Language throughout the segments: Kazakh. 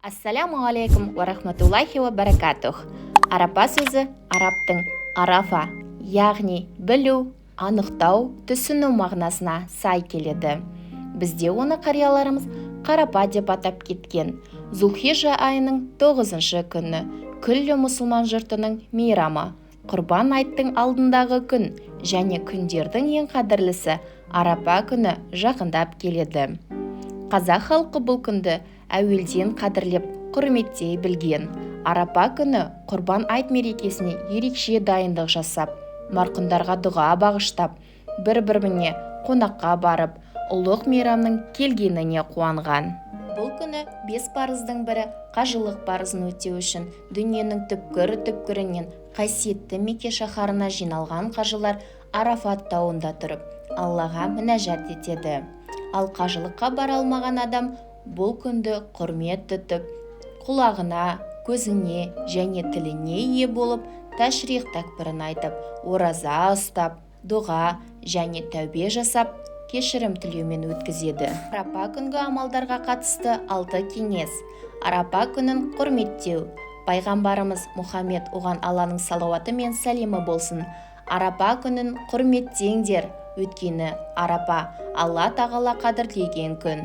Ассаламу алейкум ва рахматуллахи ва баракатух. Арапа сөзі арабтың арафа, яғни білу, анықтау, түсіну мағынасына сай келеді. Бізде оны қарияларымыз қарапа деп атап кеткен. Зулхижа айының 9-шы күні, күллі мұсылман жұртының мейрамы, құрбан айттың алдындағы күн және күндердің ең қадірлісі арапа күні жақындап келеді. Қазақ халқы бұл күнді әуелден қадірлеп, құрметтей білген. Арапа күні құрбан айт мерекесіне ерекше дайындық жасап, марқұмдарға дұға бағыштап, бір-біріне қонаққа барып, ұлық мейрамның келгеніне қуанған. Бұл күні 5 парыздың бірі қажылық парызын өтеу үшін дүниенің түпкір-түпкірінен қасиетті Мекке шаһарына жиналған қажылар Арафат тауында тұрып, Аллаға мінәжат етеді. Ал қажылыққа бара алмаған адам бұл күнді құрмет тұтып, құлағына, көзіне және тіліне ие болып, тәшрих тәкбірін айтып, ораза ұстап, дұға және тәубе жасап, кешірім тілеумен өткізеді. Арапа күнгі амалдарға қатысты 6 кеңес. Арапа күнін құрметтеу. Пайғамбарымыз Мұхаммед оған Алланың салауаты мен сәлемі болсын. Арапа күнін құрметтеңдер, өйткені Арапа Алла тағала қадірлеген күн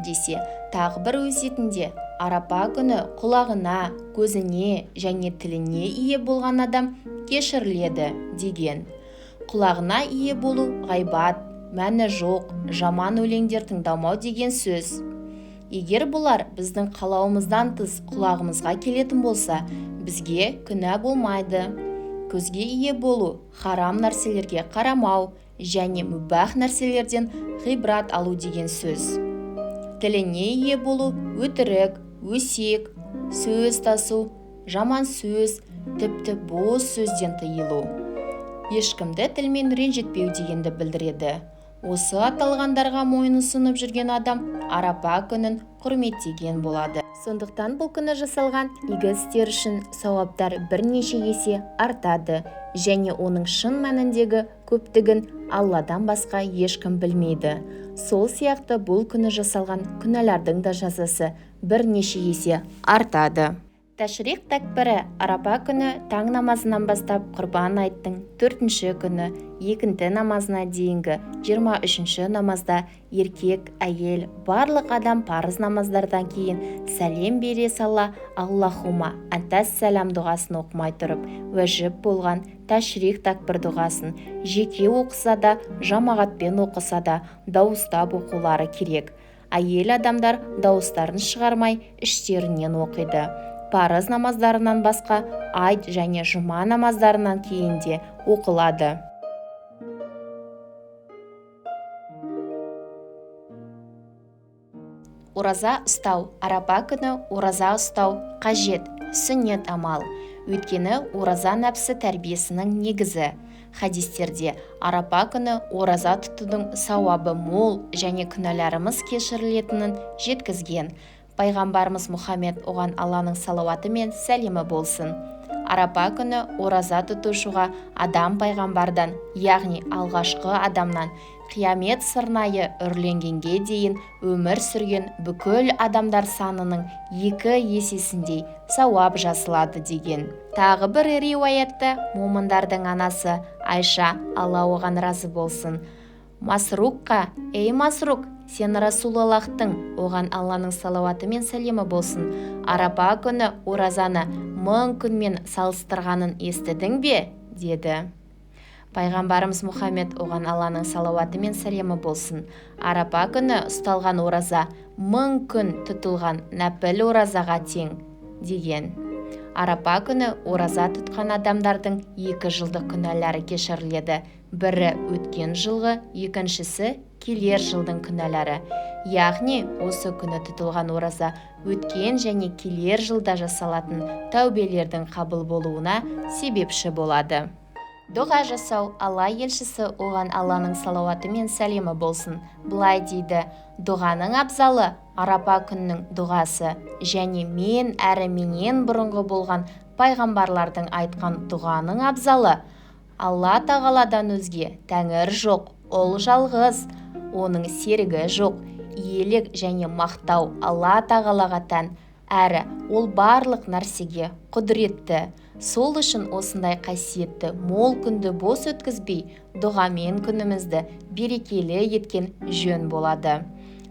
десе, тағы бір өсиетінде Арапа күні құлағына, көзіне және тіліне ие болған адам кешіріледі деген. Құлағына ие болу ғайбат, мәні жоқ, жаман өлеңдер тыңдамау деген сөз. Егер бұлар біздің қалауымыздан тыс құлағымызға келетін болса, бізге күнә болмайды. Көзге ие болу, харам нәрселерге қарамау және мүбәх нәрселерден ғибрат алу деген сөз. Тіліне ие болу, өтірік, өсек, сөз тасу, жаман сөз, тіпті бос сөзден тыйылу. Ешкімді тілмен ренжітпеу дегенді білдіреді. Осы аталғандарға мойын ұсынып жүрген адам Арапа күнін құрметтеген болады. Сондықтан бұл күні жасалған игі істер үшін сауаптар бірнеше есе артады және оның шын мәніндегі көптігін Алладан басқа ешкім білмейді. Сол сияқты бұл күні жасалған күнәлардың да жазасы бірнеше есе артады. Тәшрих тәкбірі Арапа күні таң намазынан бастап құрбан айттың 4-ші күні 2-ші намазына дейінгі 23-ші намазда еркек, әйел, барлық адам парыз намаздардан кейін сәлем бере сала Аллахума антассалам дұғасын оқымай тұрып, уәжіп болған тәшрих тәкбір дұғасын жеке оқыса да, жамағатпен оқыса да дауыстап оқулары керек. Әйел адамдар дауыстарын шығармай іштерінен оқиды. Парыз намаздарынан басқа айт және жұма намаздарынан кейін де оқылады. Ораза ұстау. Арапа күні ораза ұстау қажет, сүннет амал. Өйткені ораза нәпсі тәрбиесінің негізі. Хадистерде Арапа күні ораза тұтудың сауабы мол және күнәларымыз кешірілетінін жеткізген. Пайғамбарымыз Мұхаммед оған Алланың салауаты мен сәлемі болсын. Арапа күні ораза тұтушыға адам пайғамбардан, яғни алғашқы адамнан, қиямет сырнайы үрленгенге дейін өмір сүрген бүкіл адамдар санының 2 есесіндей сауап жасылады деген. Тағы бір риуаятта момындардың анасы Айша, Алла оған разы болсын, Масрукқа, ей Масрук, сен Расулаллахтың, оған Алланың салауаты мен сәлемі болсын, Арапа күні оразаны 1000 күнмен салыстырғанын естідің бе? Деді. Пайғамбарымыз Мұхаммед оған Алланың салауаты мен сәлемі болсын. Арапа күні ұсталған ораза 1000 күн тұтылған нәпіл оразаға тең деген. Арапа күні ораза тұтқан адамдардың 2 жылдық күнәлары кешіріледі. Бірі өткен жылғы, екіншісі келер жылдың күнәлары. Яғни осы күні тұтылған ораза өткен және келер жылда жасалатын тәубелердің қабыл болуына себепші болады. Дұға жасау. Алла елшісі оған Алланың салауаты мен сәлемі болсын былай дейді: дұғаның абзалы Арапа күннің дұғасы және мен әрі менен бұрынғы болған пайғамбарлардың айтқан дұғаның абзалы. Алла тағаладан өзге тәңір жоқ, ол жалғыз, оның серігі жоқ, иелік және мақтау Алла тағалаға тән. әрі ол барлық нәрсеге құдіретті. Сол үшін осындай қасиетті мол күнді бос өткізбей, дұғамен күнімізді берекелі еткен жөн болады.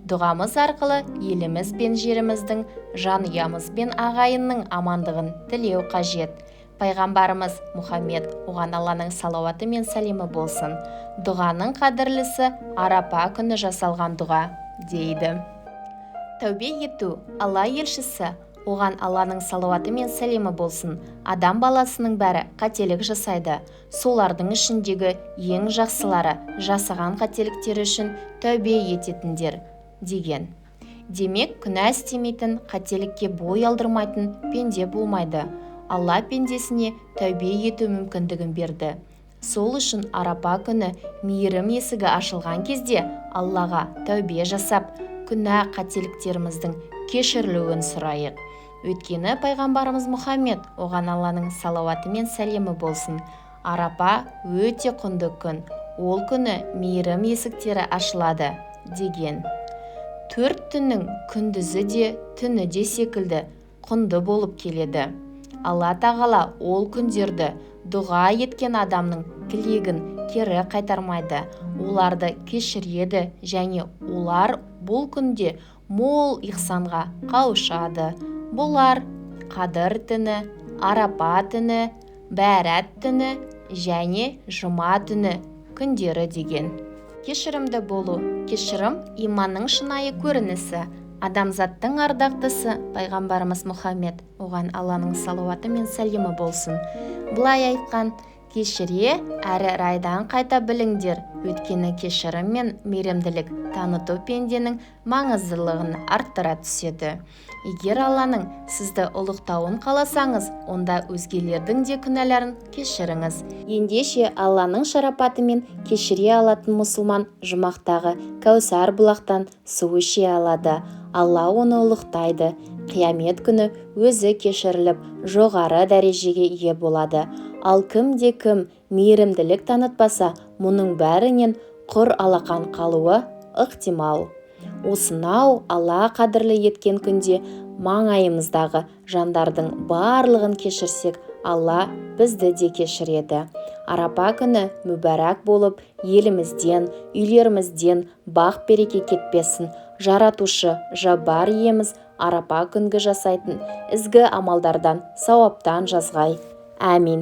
Дұғамыз арқылы еліміз бен жеріміздің, жанұямыз бен ағайынның амандығын тілеу қажет. Пайғамбарымыз Мұхаммед, оған Алланың салауаты мен сәлемі болсын, дұғаның қадірлісі Арапа күні жасалған дұға дейді. Тәубе ету, Алла елшісі, оған Алланың салауаты мен сәлемі болсын, адам баласының бәрі қателік жасайды. Солардың ішіндегі ең жақсылары жасаған қателіктері үшін тәубе ететіндер деген. Демек, күнә істемейтін, қателікке бой алдырмайтын пенде болмайды. Алла пендесіне тәубе ету мүмкіндігін берді. Сол үшін Арапа күні мейірім есігі ашылған кезде Аллаға тәубе жасап, күнә қателіктеріміздің кешірілуін сұрайық. Өйткені пайғамбарымыз Мұхаммед, оған Алланың салауаты мен сәлемі болсын, Арапа өте құнды күн, ол күні мейірім есіктері ашылады деген. 4 түннің күндізі де, түні де секілді құнды болып келеді. Алла тағала ол күндерді дұға еткен адамның тілегін кері қайтармайды, оларды кешіреді және олар бұл күнде мол ихсанға қауышады. Бұлар Қадыр түні, Арапа түні, Бәрәт түні және Жұма түні күндері деген. Кешірімді болу. Кешірім иманның шынайы көрінісі. Адамзаттың ардақтысы пайғамбарымыз Мұхаммед, оған Алланың салауаты мен сәлемі болсын, былай айтқан: кешіре әрі райдан қайта біліңдер, өйткені кешірім мен мейірімділік таныту пенденің маңыздылығын арттыра түседі. Егер Алланың сізді ұлықтауын қаласаңыз, онда өзгелердің де күнәларын кешіріңіз. Ендеше Алланың шарапатымен кешіре алатын мұсылман жұмақтағы Кәусар бұлақтан су іше алады. Алла оны ұлықтайды. Қиямет күні өзі кешіріліп, жоғары дәрежеге ие болады. Ал кім мейірімділік танытпаса, мұның бәрінен құр алақан қалуы ықтимал. Осынау Алла қадірлі еткен күнде маңайымыздағы жандардың барлығын кешірсек, Алла бізді де кешіреді. Арапа күні мүбәрак болып, елімізден, үйлерімізден бақ-береке кетпесін. Жаратушы, жаббар иеміз Арапа күнгі жасайтын ізгі амалдардан, сауаптан жазғай. Әмин.